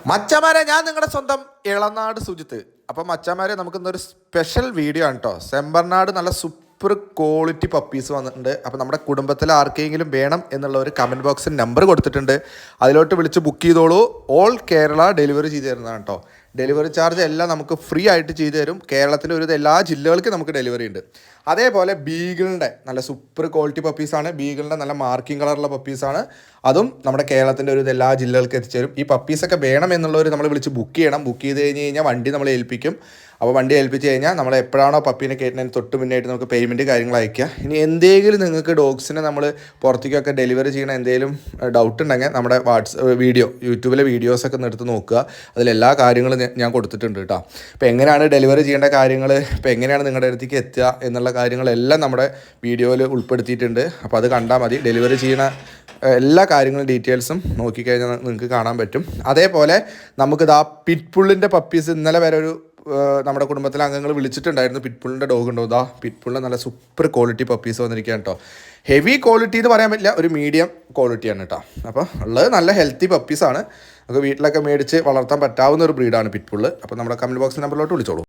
മച്ചമാരെ, ഞാൻ നിങ്ങളുടെ സ്വന്തം ഇളനാട് സുജിത്ത്. അപ്പം മച്ചമാരെ, നമുക്കിന്നൊരു സ്പെഷ്യൽ വീഡിയോ ആണ് കേട്ടോ. സെമ്പർനാട് നല്ല സൂപ്പർ ക്വാളിറ്റി പപ്പീസ് വന്നിട്ടുണ്ട്. അപ്പോൾ നമ്മുടെ കുടുംബത്തിൽ ആർക്കെങ്കിലും വേണം എന്നുള്ള ഒരു കമൻറ്റ് ബോക്സിൽ നമ്പർ കൊടുത്തിട്ടുണ്ട്. അതിലോട്ട് വിളിച്ച് ബുക്ക് ചെയ്തോളൂ. ഓൾ കേരള ഡെലിവറി ചെയ്ത് തരുന്നതാണ് കേട്ടോ. ഡെലിവറി ചാർജ് എല്ലാം നമുക്ക് ഫ്രീ ആയിട്ട് ചെയ്തു തരും. കേരളത്തിലെ ഒരു എല്ലാ ജില്ലകൾക്കും നമുക്ക് ഡെലിവറി ഉണ്ട്. അതേപോലെ ബീഗിളിൻ്റെ നല്ല സൂപ്പർ ക്വാളിറ്റി പപ്പീസാണ്. ബീഗിളിൻ്റെ നല്ല മാർക്കിംഗ് കളറുള്ള പപ്പീസാണ്. അതും നമ്മുടെ കേരളത്തിൻ്റെ ഒരു എല്ലാ ജില്ലകൾക്കും എത്തിച്ചേരും. ഈ പപ്പീസൊക്കെ വേണം എന്നുള്ളവർ നമ്മൾ വിളിച്ച് ബുക്ക് ചെയ്യണം. ബുക്ക് ചെയ്ത് കഴിഞ്ഞാൽ വണ്ടി നമ്മൾ ഏൽപ്പിക്കും. അപ്പോൾ വണ്ടി ഏൽപ്പിച്ച് കഴിഞ്ഞാൽ നമ്മൾ എപ്പോഴാണോ പപ്പീനെ കയറ്റുന്നതിന് തൊട്ട് മുന്നായിട്ട് നമുക്ക് പേയ്മെൻറ്റ് കാര്യങ്ങൾ അയക്കുക. ഇനി എന്തെങ്കിലും നിങ്ങൾക്ക് ഡോഗ്സിനെ നമ്മൾ പുറത്തേക്കൊക്കെ ഡെലിവറി ചെയ്യണ എന്തെങ്കിലും ഡൗട്ട് ഉണ്ടെങ്കിൽ നമ്മുടെ യൂട്യൂബിലെ വീഡിയോസൊക്കെ ഒന്ന് എടുത്ത് നോക്കുക. അതിലെല്ലാ കാര്യങ്ങളും ഞാൻ കൊടുത്തിട്ടുണ്ട് കേട്ടോ. ഇപ്പോൾ എങ്ങനെയാണ് ഡെലിവറി ചെയ്യേണ്ട കാര്യങ്ങൾ, ഇപ്പോൾ എങ്ങനെയാണ് നിങ്ങളുടെ അടുത്തേക്ക് എത്തുക എന്നുള്ള കാര്യങ്ങളെല്ലാം നമ്മുടെ വീഡിയോയിൽ ഉൾപ്പെടുത്തിയിട്ടുണ്ട്. അപ്പോൾ അത് കണ്ടാൽ മതി. ഡെലിവറി ചെയ്യണ എല്ലാ കാര്യങ്ങളും ഡീറ്റെയിൽസും നോക്കിക്കഴിഞ്ഞാൽ നിങ്ങൾക്ക് കാണാൻ പറ്റും. അതേപോലെ നമുക്കിതാ പിറ്റ്ബുള്ളിൻ്റെ പപ്പീസ് ഇന്നലെ വരെ നമ്മുടെ കുടുംബത്തിലെ അംഗങ്ങൾ വിളിച്ചിട്ടുണ്ടായിരുന്നു. പിറ്റ്ബുള്ളിൻ്റെ ഡോഗ് ഉണ്ടോ? ഇതാ പിറ്റ്ബുള്ളിൻ്റെ നല്ല സൂപ്പർ ക്വാളിറ്റി പപ്പീസ് വന്നിരിക്കുകയാണ് കേട്ടോ. ഹെവി ക്വാളിറ്റി എന്ന് പറയാൻ പറ്റില്ല, ഒരു മീഡിയം ക്വാളിറ്റിയാണ് കേട്ടോ. അപ്പോൾ ഉള്ളത് നല്ല ഹെൽത്തി പപ്പീസാണ്. നമുക്ക് വീട്ടിലൊക്കെ മേടിച്ച് വളർത്താൻ പറ്റാവുന്ന ഒരു ബ്രീഡാണ് പിറ്റ്ബുള്ള്. അപ്പോൾ നമ്മുടെ കമൻറ്റ് ബോക്സ് നമ്പറിലോട്ട് വിളിച്ചോളൂ.